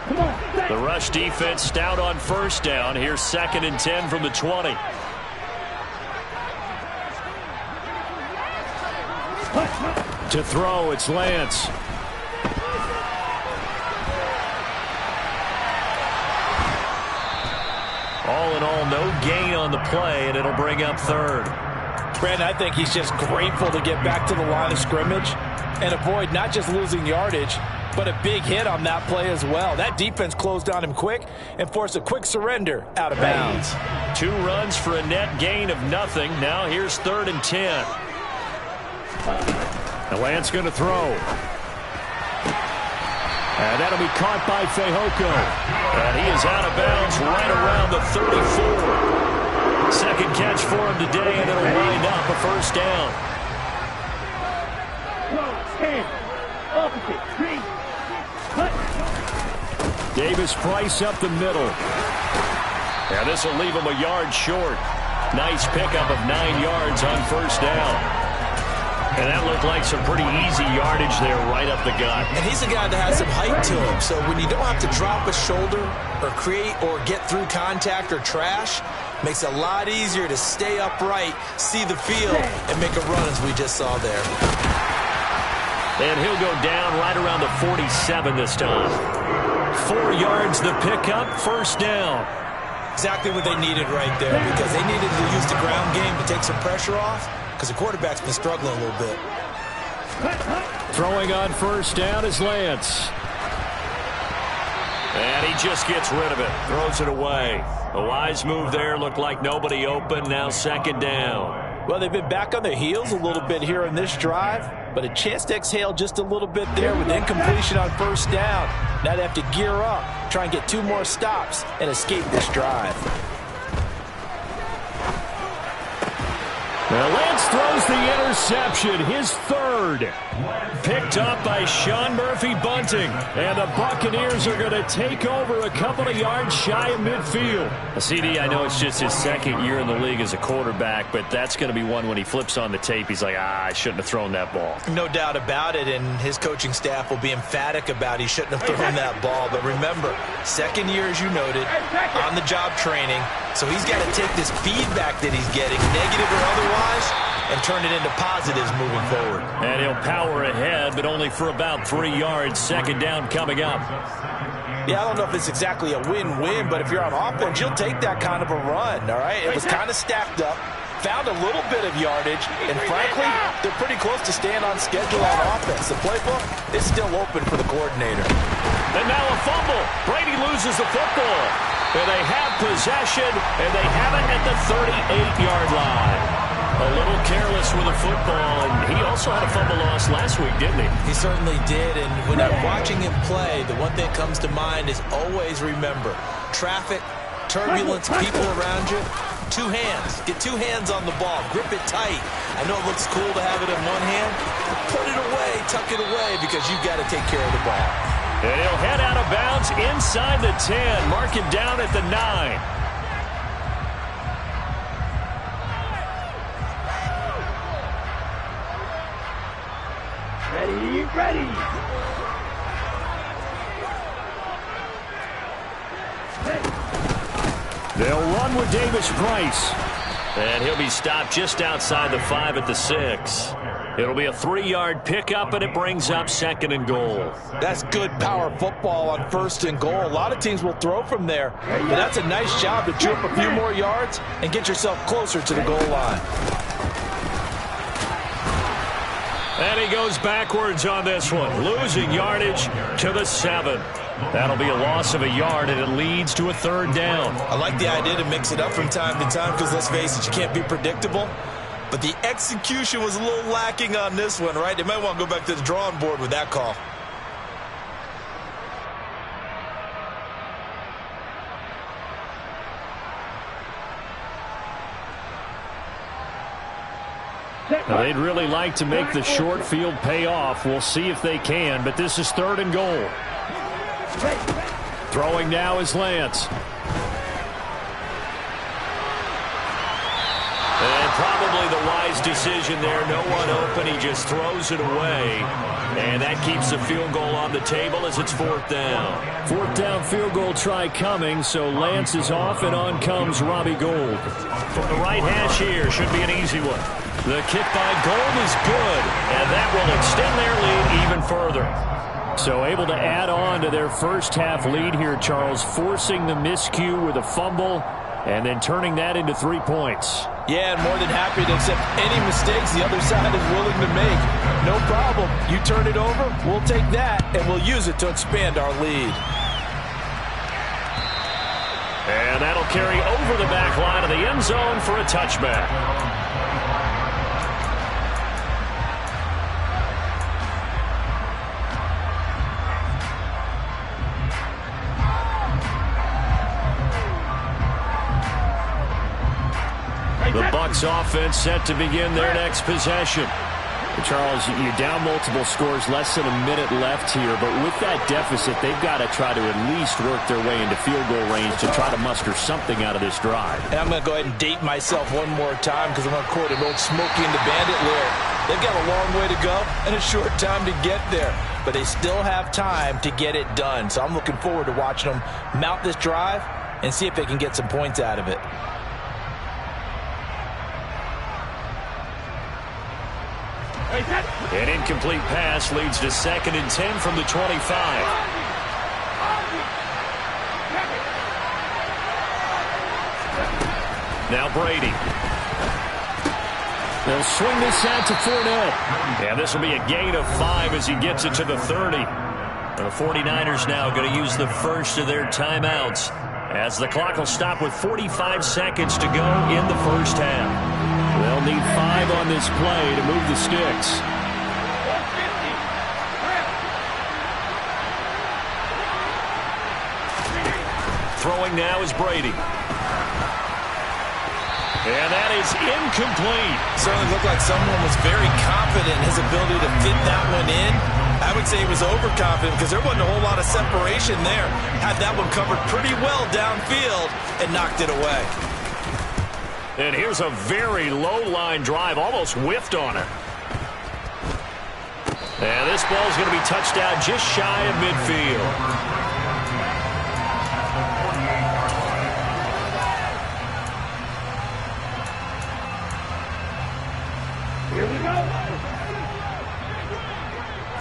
The rush defense stout on first down. Here's 2nd and 10 from the 20. To throw, it's Lance. All in all, no gain on the play, and it'll bring up 3rd. Brandon, I think he's just grateful to get back to the line of scrimmage and avoid not just losing yardage, but a big hit on that play as well. That defense closed on him quick and forced a quick surrender out of bounds. 2 runs for a net gain of nothing. Now here's 3rd and 10. The Lance going to throw. And that'll be caught by Fehoko. And he is out of bounds right around the 34. Second catch for him today, and it'll wind up a first down. Davis Price up the middle. And this will leave him a yard short. Nice pickup of 9 yards on first down. And that looked like some pretty easy yardage there right up the gut. And he's a guy that has some height to him. So when you don't have to drop a shoulder or create or get through contact or trash, makes it a lot easier to stay upright, see the field, and make a run as we just saw there. And he'll go down right around the 47 this time. 4 yards the pickup, first down. Exactly what they needed right there, because they needed to use the ground game to take some pressure off, because the quarterback's been struggling a little bit. Throwing on first down is Lance. And he just gets rid of it, throws it away. A wise move there, looked like nobody open, now 2nd down. Well, they've been back on their heels a little bit here in this drive, but a chance to exhale just a little bit there with incompletion on first down. Now they have to gear up, try and get 2 more stops, and escape this drive. Well, Lance throws the interception, his 3rd. Picked up by Sean Murphy-Bunting. And the Buccaneers are going to take over a couple of yards shy of midfield. CD, I know it's just his 2nd year in the league as a quarterback, but that's going to be one when he flips on the tape, he's like, I shouldn't have thrown that ball. No doubt about it, and his coaching staff will be emphatic about he shouldn't have thrown that ball. But remember, 2nd year, as you noted, on-the-job training. So he's got to take this feedback that he's getting, negative or otherwise, and turn it into positives moving forward. And he'll power ahead, but only for about 3 yards. 2nd down coming up. Yeah, I don't know if it's exactly a win-win, but if you're on offense, you'll take that kind of a run, all right? It was kind of stacked up, found a little bit of yardage, and frankly, they're pretty close to staying on schedule on offense. The playbook is still open for the coordinator. And now a fumble. Brady loses the football. And they have possession, and they have it at the 38-yard line. A little careless with the football, and he also had a fumble loss last week, didn't he? He certainly did, and when I'm watching him play, the one thing that comes to mind is always remember, traffic, turbulence, people around you, 2 hands. Get 2 hands on the ball. Grip it tight. I know it looks cool to have it in one hand, but put it away, tuck it away, because you've got to take care of the ball. And he'll head out of bounds inside the 10, mark him down at the 9. Ready. They'll run with Davis Price. And he'll be stopped just outside the 5 at the 6. It'll be a 3-yard pickup, and it brings up 2nd and goal. That's good power football on 1st and goal. A lot of teams will throw from there, but that's a nice job to chew up a few more yards and get yourself closer to the goal line. And he goes backwards on this one, losing yardage to the 7. That'll be a loss of a yard, and it leads to a 3rd down. I like the idea to mix it up from time to time because, let's face it, you can't be predictable. But the execution was a little lacking on this one, right? They might want to go back to the drawing board with that call. Now, they'd really like to make the short field pay off. We'll see if they can, but this is 3rd and goal. Throwing now is Lance. And probably Probably the wise decision there. No one open. He just throws it away. And that keeps the field goal on the table as it's 4th down. 4th down field goal try coming, so Lance is off, and on comes Robbie Gould. From the right hash here, should be an easy one. The kick by Gould is good, and that will extend their lead even further. So able to add on to their first half lead here, Charles, forcing the miscue with a fumble and then turning that into 3 points. Yeah, and more than happy to accept any mistakes the other side is willing to make. No problem. You turn it over, we'll take that, and we'll use it to expand our lead. And that'll carry over the back line of the end zone for a touchback. The Bucs offense set to begin their next possession. Charles, you're down multiple scores, less than a minute left here, but with that deficit, they've got to try to at least work their way into field goal range to try to muster something out of this drive. And I'm going to go ahead and date myself one more time because I'm going to quote an old Smokey and the Bandit lyric. They've got a long way to go and a short time to get there, but they still have time to get it done. So I'm looking forward to watching them mount this drive and see if they can get some points out of it. An incomplete pass leads to 2nd and 10 from the 25. Now Brady. They'll swing this out to Fournette. And this will be a gain of 5 as he gets it to the 30. The 49ers now going to use the first of their timeouts as the clock will stop with 45 seconds to go in the first half. They'll need 5 on this play to move the sticks. Throwing now is Brady. And that is incomplete. Certainly looked like someone was very confident in his ability to fit that one in. I would say he was overconfident because there wasn't a whole lot of separation there. Had that one covered pretty well downfield and knocked it away. And here's a very low-line drive, almost whiffed on it. And this ball's going to be touched down just shy of midfield. Here we go.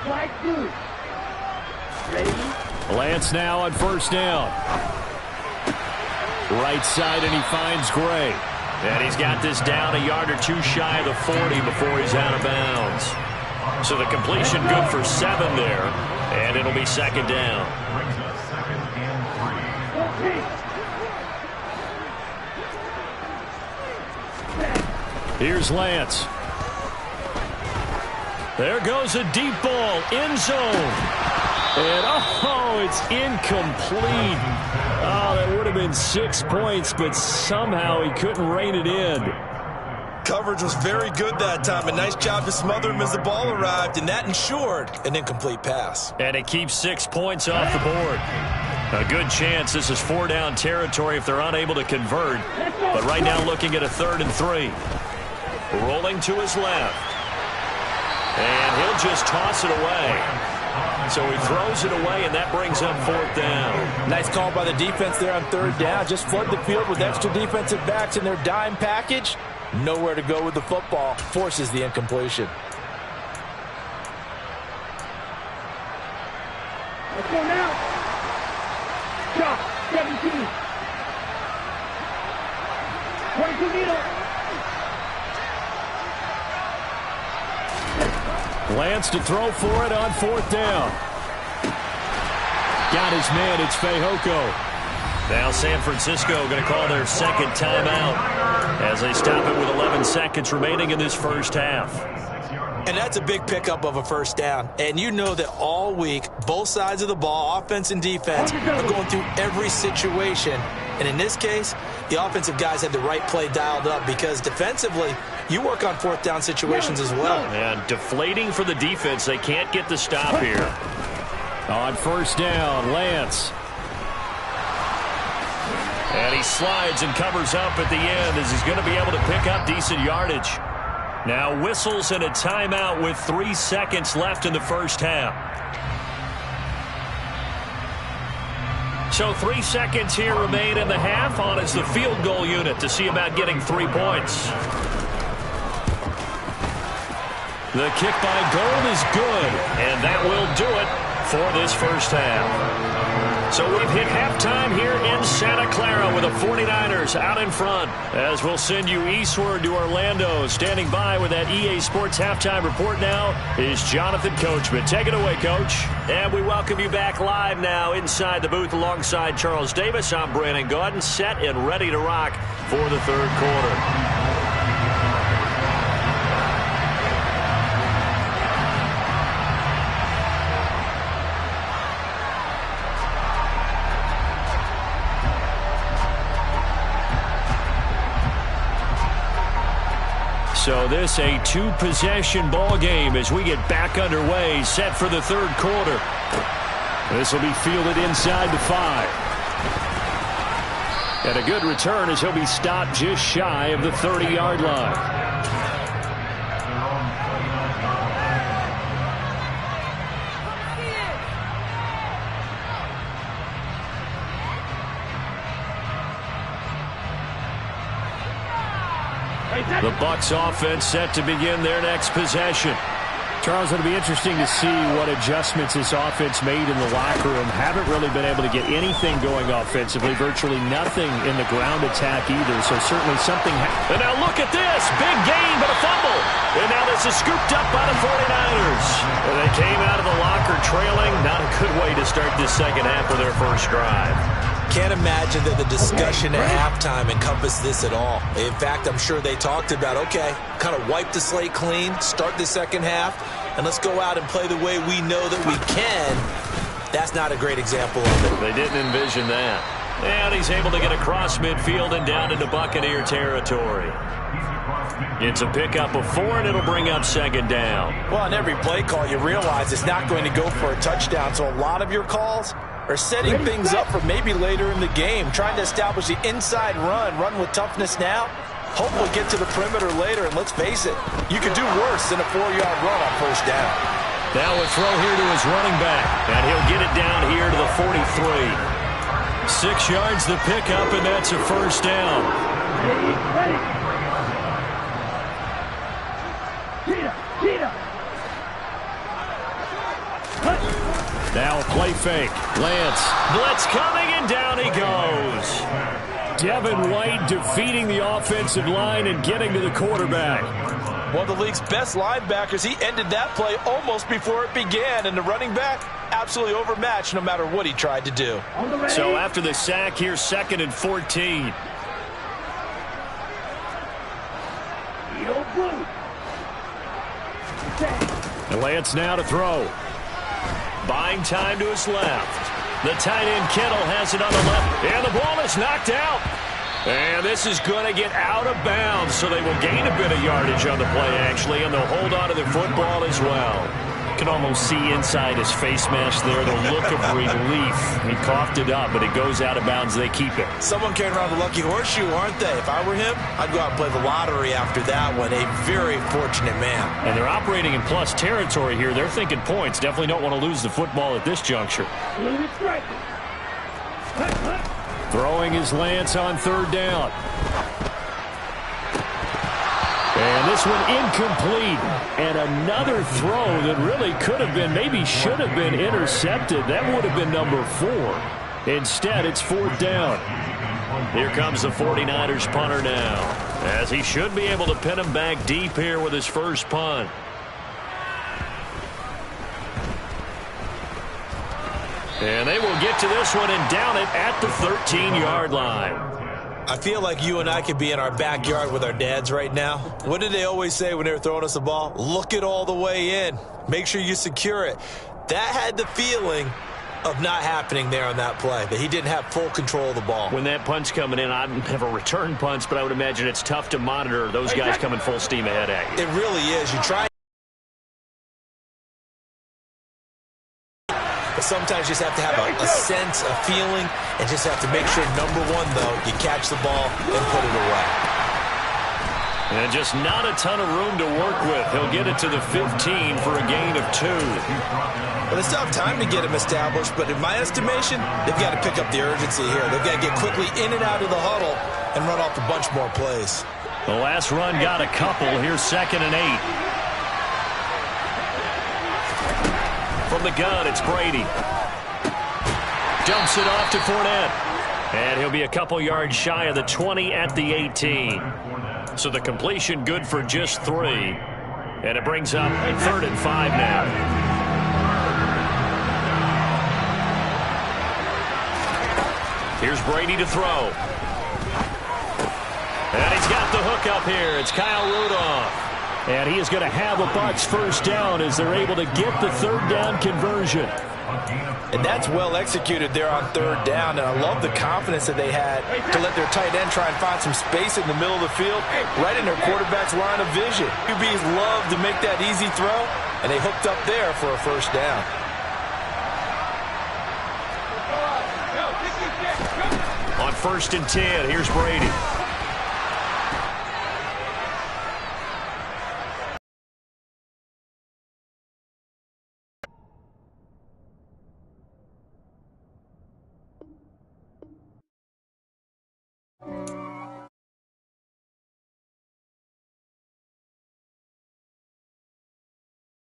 Strike 2. Ready? Lance now on first down. Right side, and he finds Gray. And he's got this down a yard or 2 shy of the 40 before he's out of bounds. So the completion good for 7 there, and it'll be 2nd down. Here's Lance. There goes a deep ball, end zone. And, oh, it's incomplete. Oh, that would have been 6 points, but somehow he couldn't rein it in. Coverage was very good that time. A nice job to smother him as the ball arrived, and that ensured an incomplete pass. And it keeps 6 points off the board. A good chance this is 4-down territory if they're unable to convert. But right now looking at a 3rd and 3. Rolling to his left. And he'll just toss it away. So he throws it away, and that brings up 4th down. Nice call by the defense there on 3rd down. Just flood the field with extra defensive backs in their dime package. Nowhere to go with the football. Forces the incompletion. Let's go now. Shot 17. 22 meter. Lance to throw for it on 4th down. Got his man, it's Fehoko. Now San Francisco going to call their 2nd timeout as they stop it with 11 seconds remaining in this first half. And that's a big pickup of a 1st down. And you know that all week, both sides of the ball, offense and defense, are going through every situation. And in this case, the offensive guys had the right play dialed up because defensively, you work on 4th down situations as well. And deflating for the defense. They can't get the stop here. On 1st down, Lance. And he slides and covers up at the end as he's going to be able to pick up decent yardage. Now whistles and a timeout with 3 seconds left in the first half. So 3 seconds here remain in the half. On is the field goal unit to see about getting 3 points. The kick by Gold is good, and that will do it for this first half. So we've hit halftime here in Santa Clara with the 49ers out in front. As we'll send you eastward to Orlando. Standing by with that EA Sports halftime report now is Jonathan Coachman. Take it away, Coach. And we welcome you back live now inside the booth alongside Charles Davis. I'm Brandon Gaudin, set and ready to rock for the third quarter. So this a two-possession ball game as we get back underway, set for the third quarter. This will be fielded inside the 5. And a good return as he'll be stopped just shy of the 30-yard line. The Bucs offense set to begin their next possession. Charles, it'll be interesting to see what adjustments this offense made in the locker room. Haven't really been able to get anything going offensively. Virtually nothing in the ground attack either. So certainly something. And now look at this. Big gain, but a fumble. And now this is scooped up by the 49ers. And they came out of the locker trailing. Not a good way to start this second half of their first drive. Can't imagine that the discussion at halftime encompassed this at all. In fact, I'm sure they talked about, okay, kind of wipe the slate clean, start the second half, and let's go out and play the way we know that we can. That's not a great example of it. They didn't envision that. And he's able to get across midfield and down into Buccaneer territory. It's a pickup of 4, and it'll bring up second down. Well, on every play call, you realize it's not going to go for a touchdown, so a lot of your calls are setting things up for maybe later in the game, trying to establish the inside run with toughness now, hopefully get to the perimeter later, and let's face it, you could do worse than a 4-yard run on first down. Now a throw here to his running back, and he'll get it down here to the 43. 6 yards the pickup, and that's a first down. Now a play fake. Lance. Blitz coming, and down he goes. Devin White defeating the offensive line and getting to the quarterback. One of the league's best linebackers. He ended that play almost before it began, and the running back absolutely overmatched no matter what he tried to do. So after the sack, here's 2nd and 14. And Lance now to throw. Buying time to his left. The tight end Kittle has it on the left. And the ball is knocked out. And this is going to get out of bounds, so they will gain a bit of yardage on the play, actually, and they'll hold on to the football as well. You can almost see inside his face mask there the look of relief. He coughed it up, but it goes out of bounds. They keep it. Someone carrying around the lucky horseshoe, aren't they? If I were him, I'd go out and play the lottery after that one. A very fortunate man. And they're operating in plus territory here. They're thinking points. Definitely don't want to lose the football at this juncture. Throwing his Lance on 3rd down. And this one incomplete. And another throw that really could have been, maybe should have been intercepted. That would have been number 4. Instead, it's 4th down. Here comes the 49ers punter now, as he should be able to pin him back deep here with his first punt. And they will get to this one and down it at the 13-yard line. I feel like you and I could be in our backyard with our dads right now. What did they always say when they were throwing us the ball? Look it all the way in. Make sure you secure it. That had the feeling of not happening there on that play, that he didn't have full control of the ball. When that punch coming in, I've never returned punts, but I would imagine it's tough to monitor those guys coming full steam ahead at you. It really is. You try. But sometimes you just have to have a sense, a feeling, and just have to make sure, number one, though, you catch the ball and put it away. And just not a ton of room to work with. He'll get it to the 15 for a gain of 2. Well, they still have time to get him established, but in my estimation, they've got to pick up the urgency here. They've got to get quickly in and out of the huddle and run off a bunch more plays. The last run got a couple. Here's 2nd and 8. From the gun, it's Brady. Dumps it off to Fournette. And he'll be a couple yards shy of the 20 at the 18. So the completion good for just 3. And it brings up 3rd and 5 now. Here's Brady to throw. And he's got the hook up here. It's Kyle Rudolph. And he is going to have a Bucs first down as they're able to get the 3rd down conversion. And that's well executed there on 3rd down. And I love the confidence that they had to let their tight end try and find some space in the middle of the field, right in their quarterback's line of vision. QBs love to make that easy throw, and they hooked up there for a first down. On 1st and 10, here's Brady.